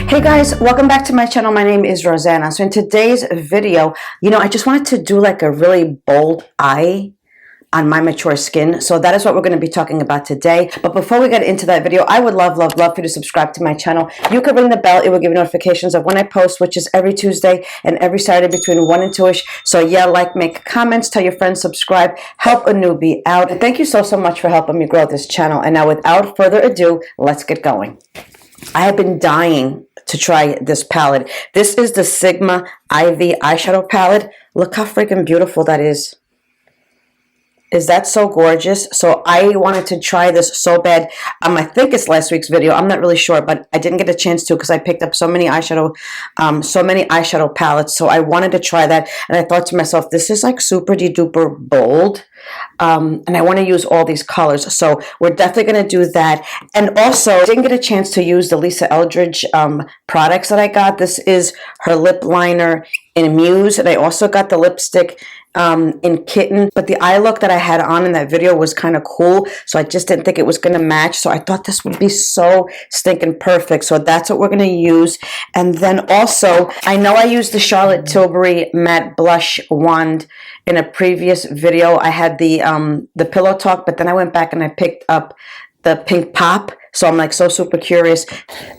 Hey guys, welcome back to my channel. My name is Roseanna. So in today's video, I just wanted to do like a really bold eye on my mature skin. So that is what we're going to be talking about today. But before we get into that video, I would love for you to subscribe to my channel. You could ring the bell. It will give you notifications of when I post, which is every Tuesday and every Saturday between 1 and 2ish. So yeah, like, make comments, tell your friends, subscribe, help a newbie out. And thank you so much for helping me grow this channel. And now without further ado, let's get going. I have been dying to try this palette. This is the Sigma Ivy eyeshadow palette. Look how freaking beautiful that is. Is that so gorgeous? So I wanted to try this so bad. I think it's last week's video. I'm not really sure, but I didn't get a chance to because I picked up so many eyeshadow palettes. So I wanted to try that, and I thought to myself, this is like super duper bold. And I want to use all these colors, so we're definitely going to do that. And also, I didn't get a chance to use the Lisa Eldridge products that I got. This is her lip liner in Muse, and I also got the lipstick in Kitten. But the eye look that I had on in that video was kind of cool, so I just didn't think it was going to match. So I thought this would be so stinking perfect. So that's what we're going to use. And then also, I know I used the Charlotte Tilbury matte blush wand in a previous video. I had the Pillow Talk, but then I went back and I picked up the Pink Pop. So I'm like so super curious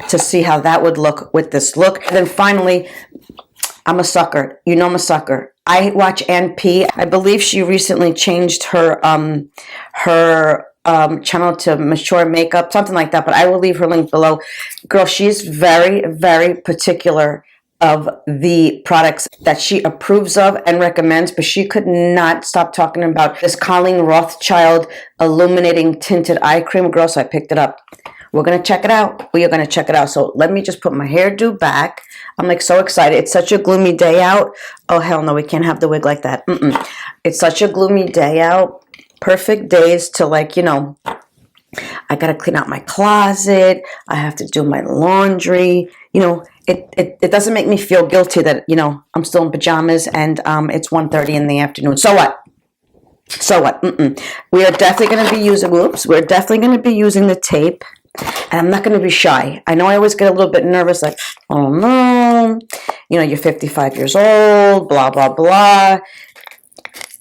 to see how that would look with this look. And then finally, I'm a sucker. You know I'm a sucker. I watch Ann P. I believe she recently changed her channel to Mature Makeup, something like that. But I will leave her link below. Girl, she's very, very particular of the products that she approves of and recommends, but she could not stop talking about this Colleen Rothschild illuminating tinted eye cream. Girl, so I picked it up. We're going to check it out. We are going to check it out. So let me just put my hairdo back. I'm like so excited. It's such a gloomy day out. Oh, hell no. We can't have the wig like that. It's such a gloomy day out. Perfect days to I got to clean out my closet. I have to do my laundry. It doesn't make me feel guilty that, I'm still in pajamas and it's 1:30 in the afternoon. So what? So what? We are definitely going to be using, we're definitely going to be using the tape. And I'm not going to be shy. I know I always get a little bit nervous, like, oh no, you're 55 years old, blah, blah, blah.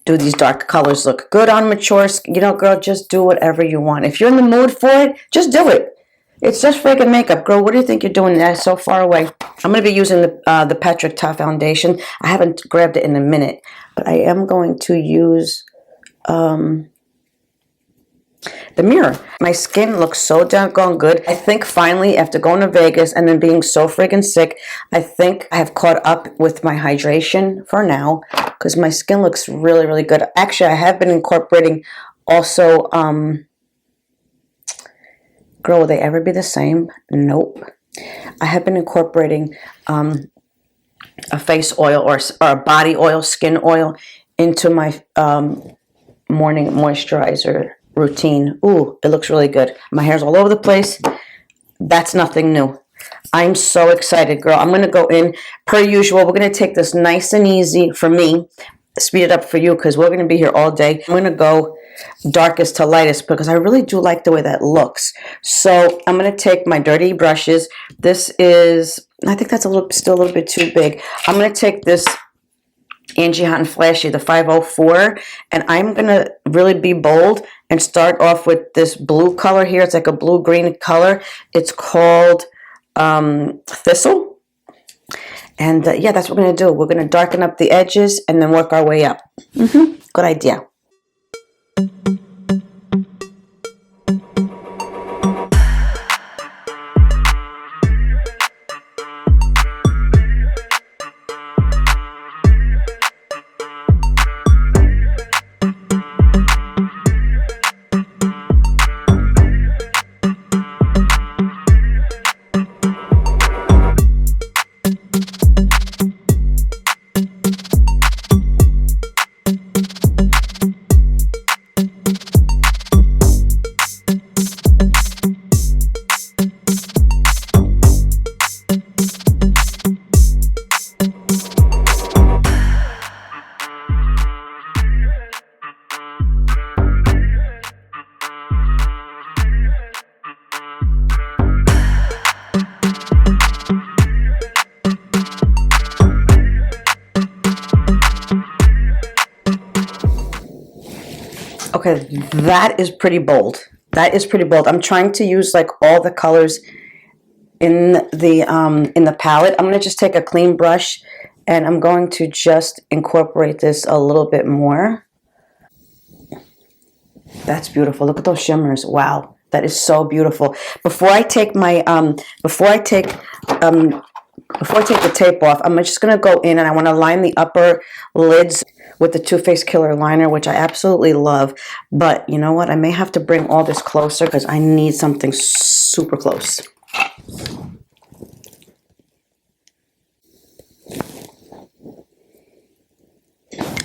Do these dark colors look good on mature skin? Girl, just do whatever you want. If you're in the mood for it, just do it. It's just freaking makeup. Girl, what do you think you're doing? That's so far away. I'm going to be using the Patrick Ta foundation. I haven't grabbed it in a minute, but I am going to use the mirror. My skin looks so doggone good. I think finally, after going to Vegas and then being so freaking sick, I think I have caught up with my hydration for now because my skin looks really, really good. Actually, I have been incorporating also, girl, will they ever be the same? Nope. I have been incorporating a face oil or a body oil, skin oil into my morning moisturizer routine. Ooh, it looks really good. My hair's all over the place. That's nothing new. I'm so excited, girl. I'm going to go in per usual. We're going to take this nice and easy for me. Speed it up for you because we're going to be here all day. I'm going to go darkest to lightest because I really do like the way that looks. So I'm going to take my dirty brushes. This is, I think that's still a little bit too big. I'm going to take this Angie Hot and Flashy, the 504, and I'm going to really be bold and start off with this blue color here. It's like a blue-green color. It's called Thistle. And yeah, that's what we're going to do. We're going to darken up the edges and then work our way up. Good idea. Okay, that is pretty bold. That is pretty bold. I'm trying to use like all the colors in the palette. I'm going to just take a clean brush and I'm going to just incorporate this a little bit more. That's beautiful. Look at those shimmers. Wow, that is so beautiful. Before I take my before I take the tape off, I'm just going to go in and I want to line the upper lids with the Too Faced Killer Liner, which I absolutely love. But you know what? I may have to bring all this closer because I need something super close.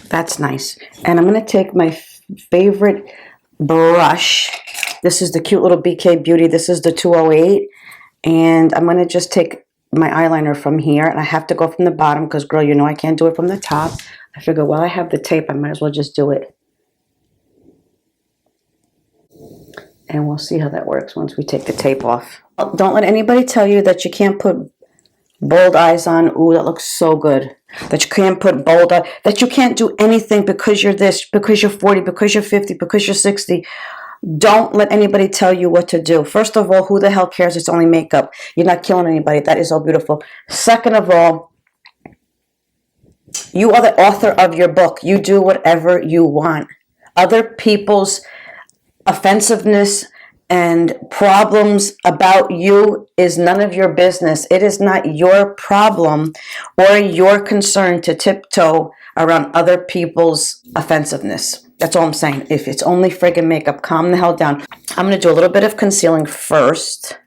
That's nice. And I'm going to take my favorite brush. This is the cute little BK Beauty. This is the 208. And I'm going to just take my eyeliner from here. And I have to go from the bottom because, girl, you know I can't do it from the top. I figure while I have the tape, I might as well just do it. And we'll see how that works once we take the tape off. Don't let anybody tell you that you can't put bold eyes on. Ooh, that looks so good. That you can't put bold eyes. That you can't do anything because you're this, because you're 40, because you're 50, because you're 60. Don't let anybody tell you what to do. First of all, who the hell cares? It's only makeup. You're not killing anybody. That is so beautiful. Second of all, you are the author of your book. You do whatever you want. Other people's offensiveness and problems about you is none of your business. It is not your problem or your concern to tiptoe around other people's offensiveness. That's all I'm saying. If it's only friggin' makeup, calm the hell down. I'm going to do a little bit of concealing first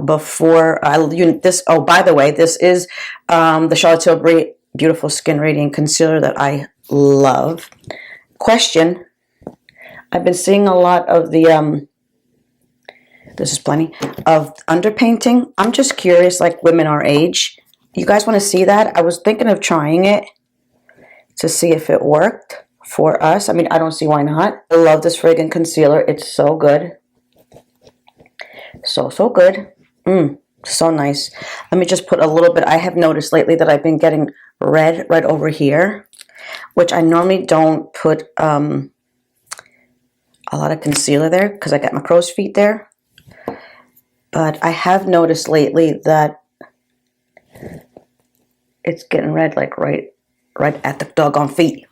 before I this. Oh, by the way, this is the Charlotte Tilbury Beautiful Skin Radiant Concealer that I love. Question. I've been seeing a lot of the this is plenty of underpainting. I'm just curious, like women our age. You guys want to see that? I was thinking of trying it to see if it worked for us. I mean, I don't see why not. I love this friggin' concealer. It's so good. So good. So nice. Let me just put a little bit. I have noticed lately that I've been getting red right over here, which I normally don't put a lot of concealer there because I got my crow's feet there. But I have noticed lately that it's getting red like right at the doggone feet.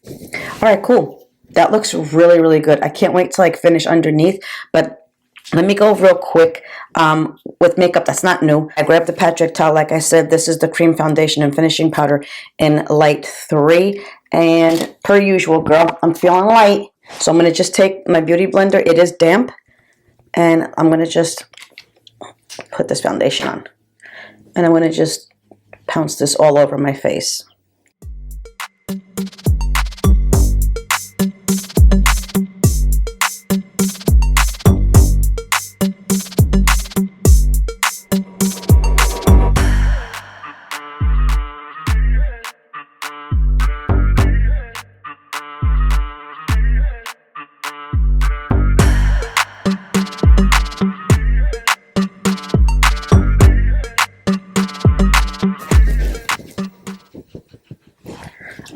All right, cool. That looks really, really good. I can't wait to like finish underneath, but let me go real quick with makeup that's not new. I grabbed the Patrick towel. Like I said, this is the cream foundation and finishing powder in light 3. And per usual, girl, I'm feeling light. So I'm going to just take my beauty blender. It is damp. And I'm going to just put this foundation on. And I'm going to just pounce this all over my face.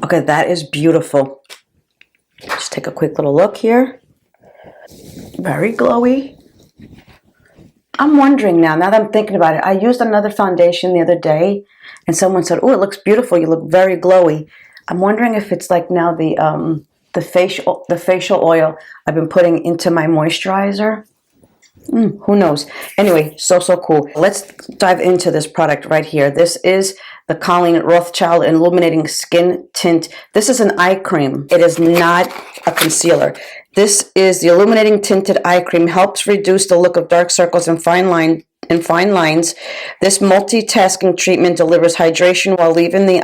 Okay, that is beautiful. Just take a quick little look here. Very glowy. I'm wondering now that I'm thinking about it, I used another foundation the other day and someone said, oh, it looks beautiful. You look very glowy. I'm wondering if it's like now the facial oil I've been putting into my moisturizer. Who knows? Anyway, so cool. Let's dive into this product right here. This is the Colleen Rothschild Illuminating Skin Tint. This is an eye cream. It is not a concealer. This is the Illuminating Tinted Eye Cream. Helps reduce the look of dark circles and fine lines. This multitasking treatment delivers hydration while leaving the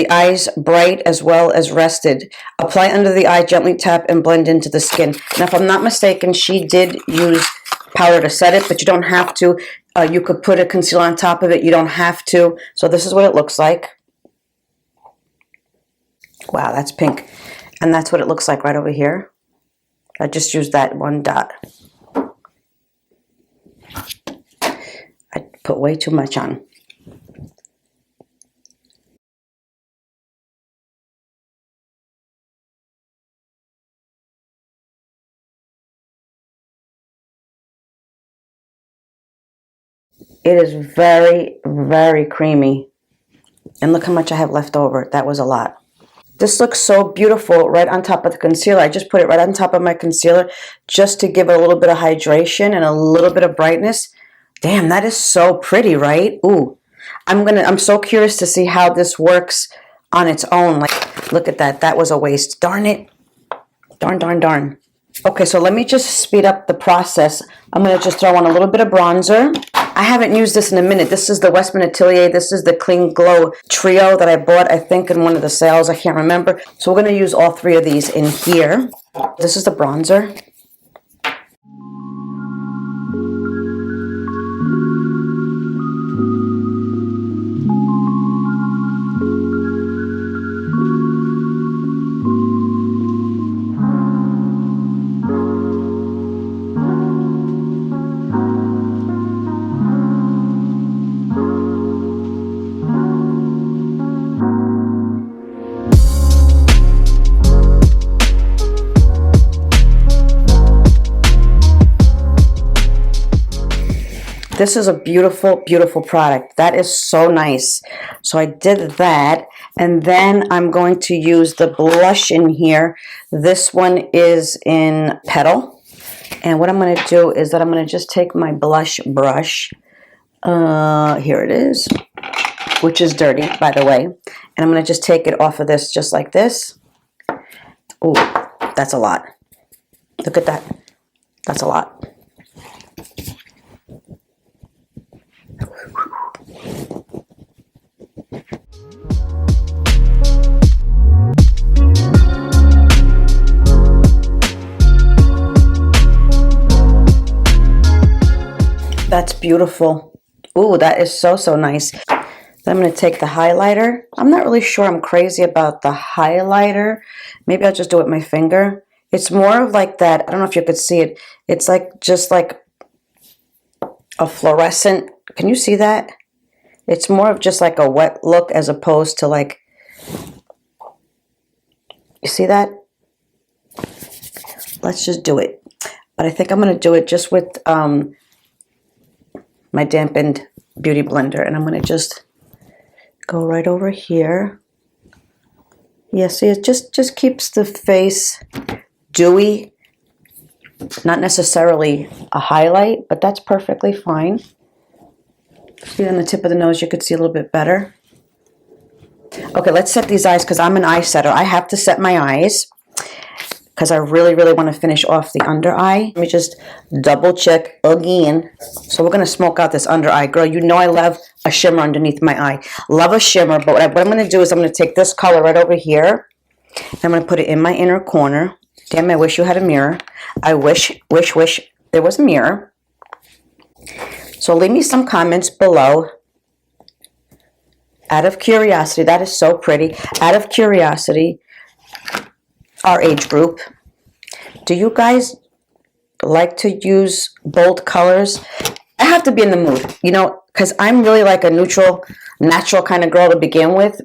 eyes bright as well as rested. Apply under the eye, gently tap, and blend into the skin. Now, if I'm not mistaken, she did use powder to set it, but you don't have to. You could put a concealer on top of it. You don't have to. So this is what it looks like. Wow, that's pink. And that's what it looks like right over here. I just used that one dot. I put way too much on. It is very, very creamy. And look how much I have left over. That was a lot. This looks so beautiful right on top of the concealer. I just put it right on top of my concealer just to give it a little bit of hydration and a little bit of brightness. Damn, that is so pretty, right? Ooh. I'm so curious to see how this works on its own. Like, look at that. That was a waste. Darn it. Darn, darn, darn. Okay, so let me just speed up the process. I'm going to just throw on a little bit of bronzer. I haven't used this in a minute. This is the Westman Atelier. This is the Clean Glow Trio that I bought, I think, in one of the sales. I can't remember. So we're going to use all three of these in here. This is the bronzer. This is a beautiful, beautiful product. That is so nice. So I did that. And then I'm going to use the blush in here. This one is in Petal. And what I'm going to do is that I'm going to just take my blush brush. Here it is. Which is dirty, by the way. And I'm going to just take it off of this just like this. Ooh, that's a lot. Look at that. That's a lot. That's beautiful. Ooh, that is so, so nice. Then I'm going to take the highlighter. I'm not really sure I'm crazy about the highlighter. Maybe I'll just do it with my finger. It's more of like that. I don't know if you could see it. It's like just like a fluorescent. Can you see that? It's more of just like a wet look as opposed to like, you see that? Let's just do it. But I think I'm going to do it just with my dampened beauty blender, and I'm going to just go right over here. Yeah, see, it just keeps the face dewy, not necessarily a highlight, but that's perfectly fine. See, on the tip of the nose, you could see a little bit better. Okay, let's set these eyes because I'm an eye setter. I have to set my eyes because I really, really want to finish off the under eye. Let me just double check again. So we're going to smoke out this under eye. Girl, you know I love a shimmer underneath my eye. Love a shimmer, but what I'm going to do is I'm going to take this color right over here. And I'm going to put it in my inner corner. Damn, I wish you had a mirror. I wish there was a mirror. So leave me some comments below. Out of curiosity, that is so pretty. Out of curiosity, our age group, do you guys like to use bold colors? I have to be in the mood, you know, because I'm really like a neutral, natural kind of girl to begin with.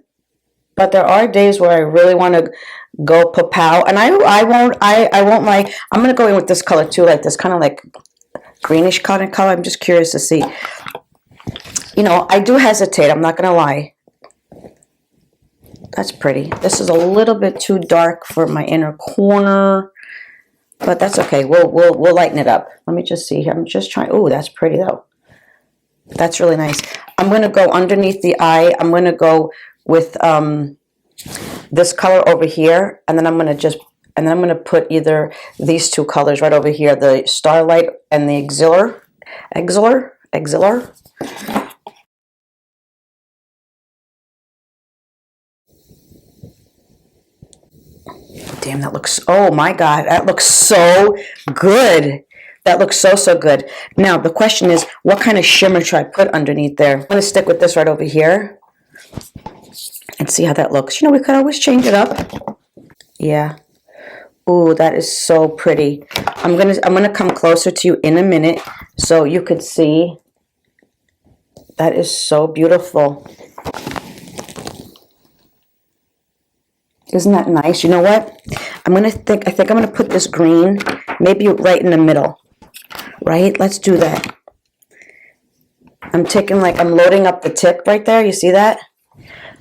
But there are days where I really want to go pow, and I won't like. I'm gonna go in with this color too, like this kind of like greenish kind of color. I'm just curious to see. You know, I do hesitate. I'm not gonna lie. That's pretty. This is a little bit too dark for my inner corner, but that's okay. We'll lighten it up. Let me just see here. I'm just trying. Oh, that's pretty though. That's really nice. I'm going to go underneath the eye. I'm going to go with this color over here, and then I'm going to put either these two colors right over here, the Starlight and the Exhilar. Damn, that looks, oh my God, that looks so good. That looks so, so good. Now, the question is, what kind of shimmer should I put underneath there? I'm going to stick with this right over here and see how that looks. You know, we could always change it up. Yeah. Ooh, that is so pretty. I'm gonna come closer to you in a minute so you could see. That is so beautiful. Isn't that nice? You know what? I think I'm gonna put this green maybe right in the middle. Right? Let's do that. I'm taking like, I'm loading up the tip right there. You see that?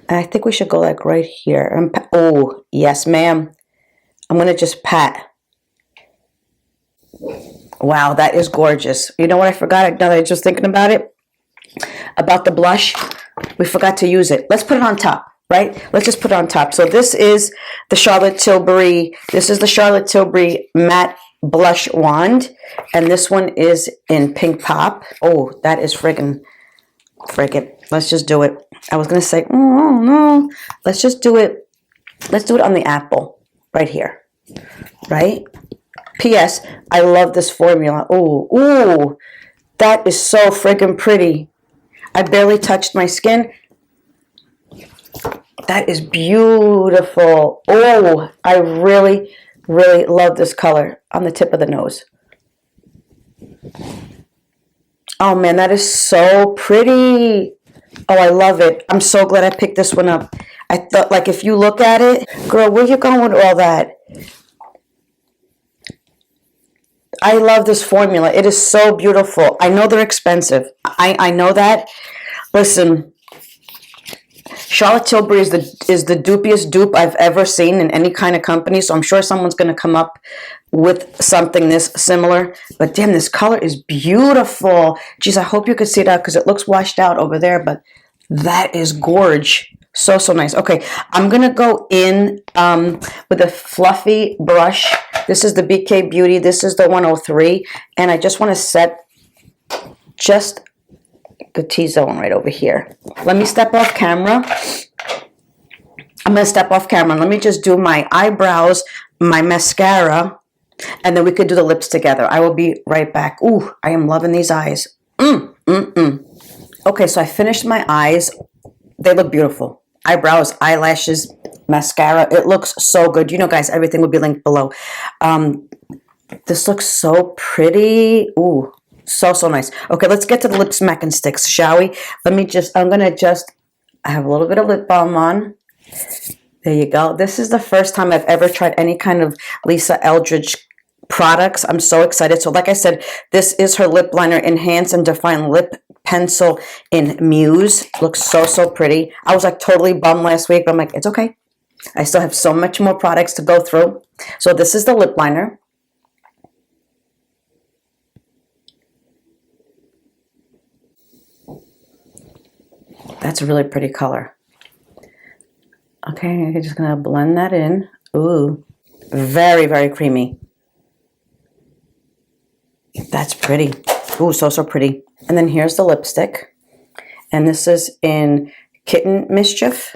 And I think we should go like right here. Oh, yes, ma'am. I'm going to just pat. Wow, that is gorgeous. You know what I forgot? Now that I'm just thinking about it, about the blush, we forgot to use it. Let's put it on top, right? Let's just put it on top. So this is the Charlotte Tilbury. This is the Charlotte Tilbury matte blush wand, and this one is in Pink Pop. Oh, that is friggin'. Let's just do it. I was gonna say, oh no. Let's just do it. Let's do it on the apple, right here, right? P.S. I love this formula. Ooh, that is so friggin' pretty. I barely touched my skin. That is beautiful. Oh, I really, really love this color on the tip of the nose. Oh man, that is so pretty. Oh, I love it. I'm so glad I picked this one up. I thought, like, if you look at it, girl, where you going with all that? I love this formula. It is so beautiful. I know they're expensive. I know that. Listen, Charlotte Tilbury is the dupiest dupe I've ever seen in any kind of company. So I'm sure someone's going to come up with something this similar. But damn, this color is beautiful. Geez, I hope you could see that because it looks washed out over there. But that is gorge. So nice. Okay, I'm going to go in with a fluffy brush. This is the BK Beauty. This is the 103. And I just want to set just the T-zone right over here. Let me step off camera. I'm going to step off camera. Let me just do my eyebrows, my mascara, and then we could do the lips together. I will be right back. Ooh, I am loving these eyes. Okay, so I finished my eyes. They look beautiful. Eyebrows, eyelashes, mascara. It looks so good. You know, guys, everything will be linked below. This looks so pretty. Ooh, so nice. Okay, let's get to the lip smacking sticks, shall we? I have a little bit of lip balm on. There you go. This is the first time I've ever tried any kind of Lisa Eldridge products. I'm so excited. So like I said, this is her lip liner, Enhance and Define Lip Pencil in Muse. Looks so pretty. I was like totally bummed last week, but I'm like, it's okay. I still have so much more products to go through. So this is the lip liner. That's a really pretty color. Okay, I'm just going to blend that in. Ooh, very creamy. That's pretty. Ooh, so pretty. And then here's the lipstick. And this is in Kitten Mischief.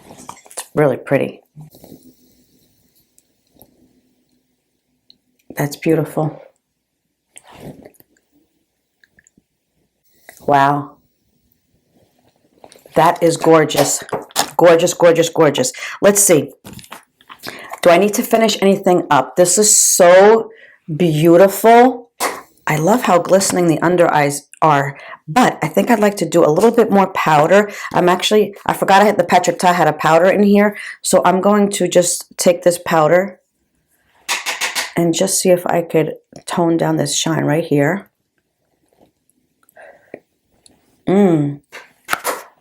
It's really pretty. That's beautiful. Wow. That is gorgeous. Gorgeous. Let's see. Do I need to finish anything up? This is so beautiful. I love how glistening the under eyes are, but I think I'd like to do a little bit more powder. I forgot I had the Patrick Ta had a powder in here, so I'm going to just take this powder and just see if I could tone down this shine right here.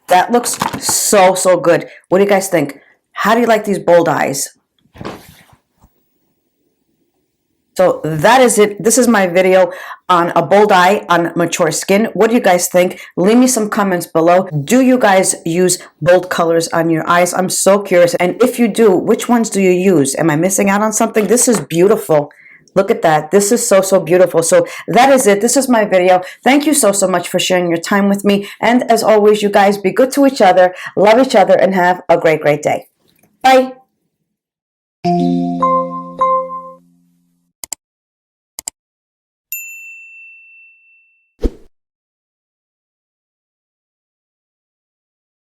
That looks so good. What do you guys think? How do you like these bold eyes? So that is it. This is my video on a bold eye on mature skin. What do you guys think? Leave me some comments below. Do you guys use bold colors on your eyes? I'm so curious. And if you do, which ones do you use? Am I missing out on something? This is beautiful. Look at that. This is so beautiful. So that is it. This is my video. Thank you so much for sharing your time with me. And as always, you guys be good to each other, love each other, and have a great day. Bye.